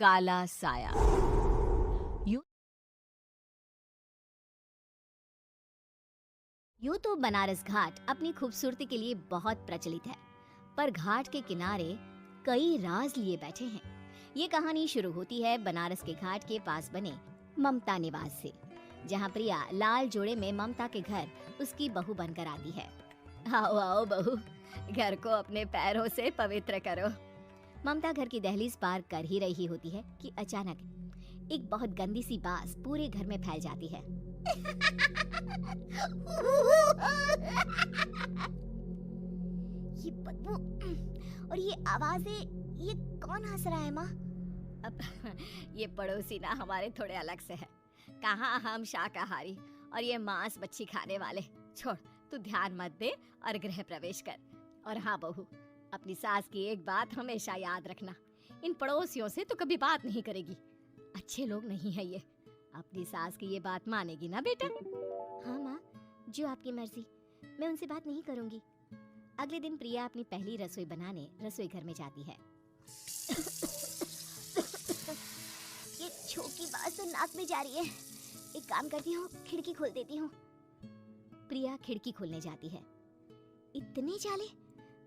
काला साया। यूं तो बनारस घाट अपनी खूबसूरती के लिए बहुत प्रचलित है, पर घाट के किनारे कई राज लिए बैठे हैं। ये कहानी शुरू होती है बनारस के घाट के पास बने ममता निवास से, जहाँ प्रिया लाल जोड़े में ममता के घर उसकी बहू बनकर आती है। आओ आओ बहू, घर को अपने पैरों से पवित्र करो। ममता घर की दहलीज पार कर ही रही होती है कि अचानक एक बहुत गंदी सी बास पूरे घर में फैल जाती है। ये बदबू और ये आवाजें, ये कौन हंस रहा है माँ? अब ये पड़ोसी ना हमारे थोड़े अलग से है। कहाँ हम शाकाहारी और ये मांस मच्छी खाने वाले। छोड़, तू ध्यान मत दे और गृह प्रवेश कर। और हाँ बहू, अपनी सास की एक बात हमेशा याद रखना, इन पड़ोसियों से तो कभी बात नहीं करेगी। अच्छे लोग नहीं है ये। अपनी सास की ये बात मानेगी ना बेटा? हाँ माँ, जो आपकी मर्जी, मैं उनसे बात नहीं करूंगी। अगले दिन प्रिया अपनी पहली रसोई बनाने रसोई घर में जाती है। ये छोटी बात तो नाक में जा रही है। एक काम करती हूँ, खिड़की खोल देती हूँ। प्रिया खिड़की खोलने जाती है। इतने जाले,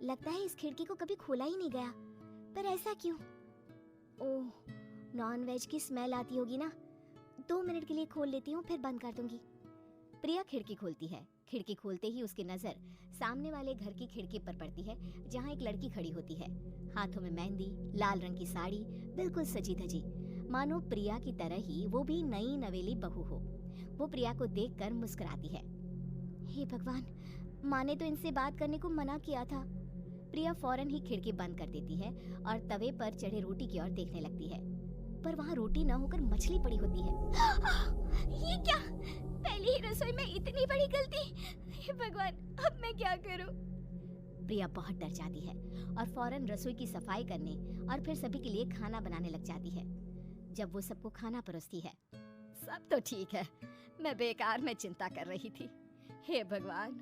लगता है इस खिड़की को कभी खोला ही नहीं गया। पर ऐसा क्यों? ओह, नॉनवेज की स्मेल आती होगी ना। 2 मिनट के लिए खोल लेती हूँ, फिर बंद कर दूंगी। प्रिया खिड़की खोलती है। खिड़की खोलते ही उसकी नजर सामने वाले घर की खिड़की पर पड़ती है, जहाँ एक लड़की खड़ी होती है। हाथों में मेहंदी, लाल रंग की साड़ी, बिल्कुल सजी धजी, मानो प्रिया की तरह ही वो भी नई नवेली बहू हो। वो प्रिया को देखकर मुस्कुराती है। हे भगवान, माँ ने तो इनसे बात करने को मना किया था। प्रिया फौरन ही खिड़की बंद कर देती है और तवे पर चढ़े रोटी की ओर देखने लगती है, पर वहाँ रोटी न होकर मछली पड़ी होती है। ये क्या? पहली ही रसोई में इतनी बड़ी गलती! हे भगवान, अब मैं क्या करूं? प्रिया बहुत डर जाती है और फौरन रसोई की सफाई करने और फिर सभी के लिए खाना बनाने लग जाती है। जब वो सबको खाना परोसती है, सब तो ठीक है, मैं बेकार में चिंता कर रही थी। हे भगवान,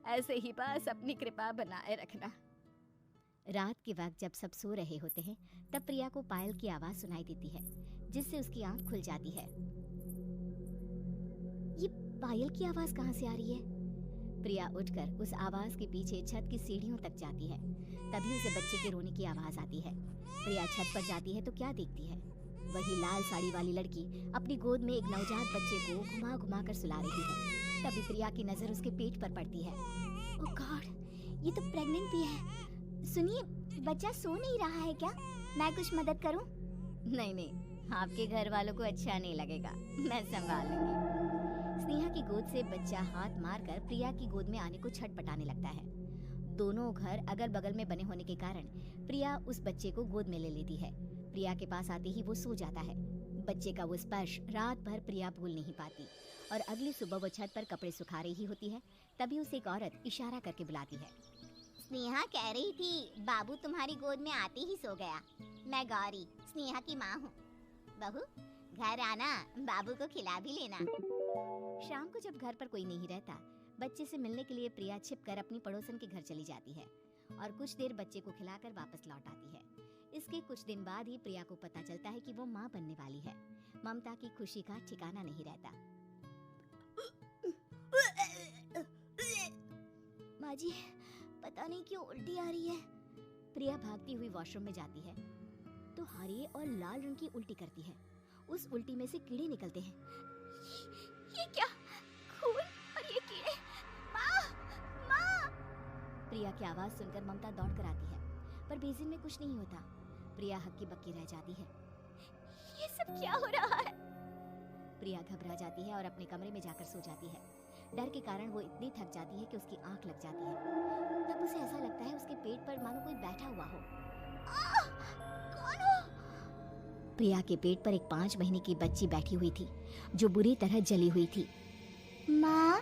ऐसे ही बस अपनी कृपा बनाए रखना। रात के वक्त जब सब सो रहे होते हैं, तब प्रिया को पायल की आवाज सुनाई देती है, जिससे उसकी आंख खुल जाती है। ये पायल की आवाज कहाँ से आ रही है? प्रिया उठकर उस आवाज के पीछे छत की सीढ़ियों तक जाती है। तभी उसे बच्चे के रोने की आवाज आती है। प्रिया छत पर जाती है तो क्या देखती है? वही लाल साड़ी वाली लड़की अपनी गोद में एक नवजात बच्चे को घुमा घुमा कर सुला रही है। तभी प्रिया की नजर उसके पेट पर पड़ती है। ओह गॉड, ये तो प्रेग्नेंट भी है। सुनिए, बच्चा सो नहीं रहा है क्या? मैं कुछ मदद करूं? नहीं नहीं, आपके घर वालों को अच्छा नहीं लगेगा, मैं संभाल लूंगी। स्नेहा की गोद से बच्चा हाथ मारकर प्रिया की गोद में आने को छटपटाने लगता है। दोनों घर अगल बगल में बने होने के कारण प्रिया उस बच्चे को गोद में ले लेती है। प्रिया के पास आते ही वो सो जाता है। बच्चे का वो स्पर्श रात भर प्रिया भूल नहीं पाती और अगली सुबह वो छत पर कपड़े सुखा रही होती है। तभी उसे एक औरत इशारा करके बुलाती है। स्नेहा कह रही थी बाबू तुम्हारी गोद में आते ही सो गया। मैं गौरी, स्नेहा की माँ हूँ। बहू, घर आना, बाबू को खिला भी लेना। शाम को जब घर पर कोई नहीं रहता, बच्चे से मिलने के लिए प्रिया छिपकर अपनी पड़ोसन के घर चली जाती है और कुछ देर बच्चे को खिलाकर वापस लौट आती है। इसके कुछ दिन बाद ही प्रिया को पता चलता है कि वो माँ बनने वाली है। ममता की खुशी का ठिकाना नहीं रहता। माँ जी, पता नहीं क्यों उल्टी आ रही है। प्रिया भागती हुई वॉशरूम में जाती है तो हरे और लाल रंग की उल्टी करती है। उस उल्टी में से कीड़े निकलते हैं। ये क्या? खून और ये कीड़े! माँ! माँ! प्रिया की आवाज सुनकर ममता दौड़कर आती है, पर बेसिन में कुछ नहीं होता। प्रिया हक्की बक्की रह जाती है। ये सब क्या हो रहा है? प्रिया घबरा जाती है और अपने कमरे में जाकर सो जाती है। डर के कारण वो इतनी थक जाती है कि उसकी आंख लग जाती है। तब उसे ऐसा लगता है उसके पेट पर मानो कोई बैठा हुआ हो। कौन हो? प्रिया के पेट पर एक 5 महीने की बच्ची बैठी हुई थी, जो बुरी तरह जली हुई थी। माँ,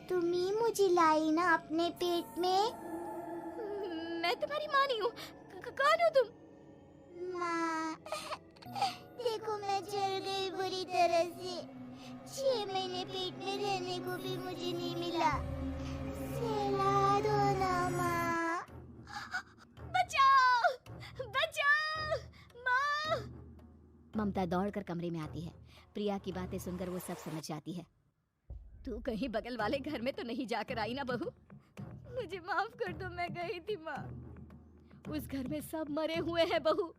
तुम ही मुझे लाई ना अपने पेट में? मैं तुम्हारी माँ नहीं हूँ। कौन हो तुम? माँ, देखो मैं जल गई बुरी तरह से। 6 महीने पेट में रहने को भी मुझे नहीं मिला। सहला दो ना माँ। बचाओ! बचाओ! माँ! ममता दौड़कर कमरे में आती है। प्रिया की बातें सुनकर वो सब समझ जाती है। तू कहीं बगल वाले घर में तो नहीं जाकर आई ना बहू? मुझे माफ कर दो, मैं गई थी माँ। उस घर में सब मरे हुए हैं बहू।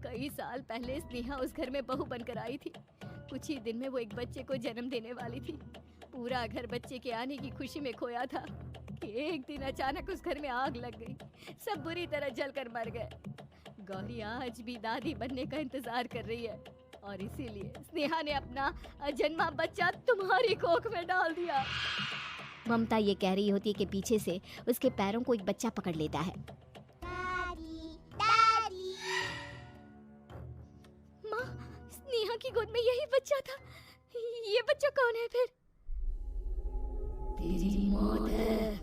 कई साल पहले स्नेहा उस घर में बहू बनकर आई थी। कुछ ही दिन में वो एक बच्चे को जन्म देने वाली थी। पूरा घर बच्चे के आने की खुशी में खोया था कि एक दिन अचानक उस घर में आग लग गई। सब बुरी तरह जलकर मर गए। गौरी आज भी दादी बनने का इंतजार कर रही है और इसीलिए स्नेहा ने अपना अजन्मा बच्चा तुम्हारी कोख में डाल दिया। ममता ये कह रही होती है कि पीछे से उसके पैरों को एक बच्चा पकड़ लेता है। दादी, दादी। माँ, स्नेहा की गोद में यही बच्चा था। ये बच्चा कौन है फिर? तेरी मौत है।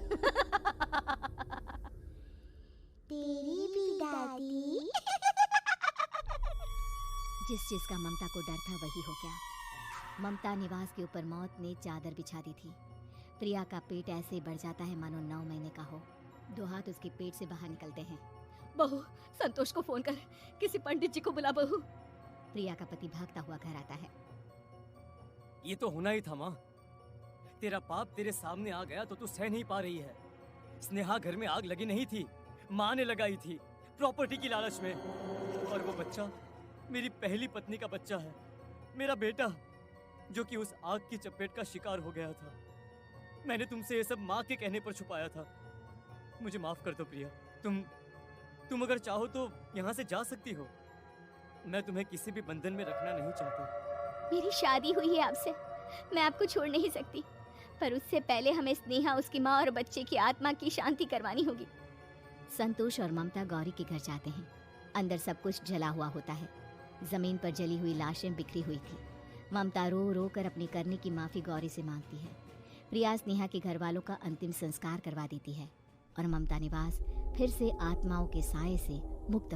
तेरी भी दादी। जिस चीज का ममता को डर था वही हो गया। ममता निवास के ऊपर मौत ने चादर बिछा दी थी। प्रिया का पेट ऐसे बढ़ जाता है मानो 9 महीने का हो। 2 हाथ उसके पेट से बाहर निकलते हैं। बहू, संतोष को फोन कर, किसी पंडित जी को बुला बहू। प्रिया का पति भागता हुआ घर आता है। ये तो होना ही था माँ। तेरा पाप तेरे सामने आ गया तो तू सह नहीं पा रही है। स्नेहा घर में आग लगी नहीं थी, माँ ने लगाई थी प्रॉपर्टी की लालच में। और वो बच्चा मेरी पहली पत्नी का बच्चा है, मेरा बेटा, जो कि उस आग की चपेट का शिकार हो गया था। मैंने तुमसे ये सब माँ के कहने पर छुपाया था। मुझे माफ कर दो प्रिया। तुम अगर चाहो तो यहाँ से जा सकती हो। मैं तुम्हें किसी भी बंधन में रखना नहीं चाहता। मेरी शादी हुई है आपसे, मैं आपको छोड़ नहीं सकती, पर उससे पहले हमें स्नेहा, उसकी माँ और बच्चे की आत्मा की शांति करवानी होगी। संतोष और ममता गौरी के घर जाते हैं। अंदर सब कुछ जला हुआ होता है। जमीन पर जली हुई लाशें बिखरी हुई थी। ममता रो रो कर अपनी करने की माफी गौरी से मांगती है। प्रिया स्नेहा के घर वालों का अंतिम संस्कार करवा देती है और ममता निवास फिर से आत्माओं के साए से मुक्त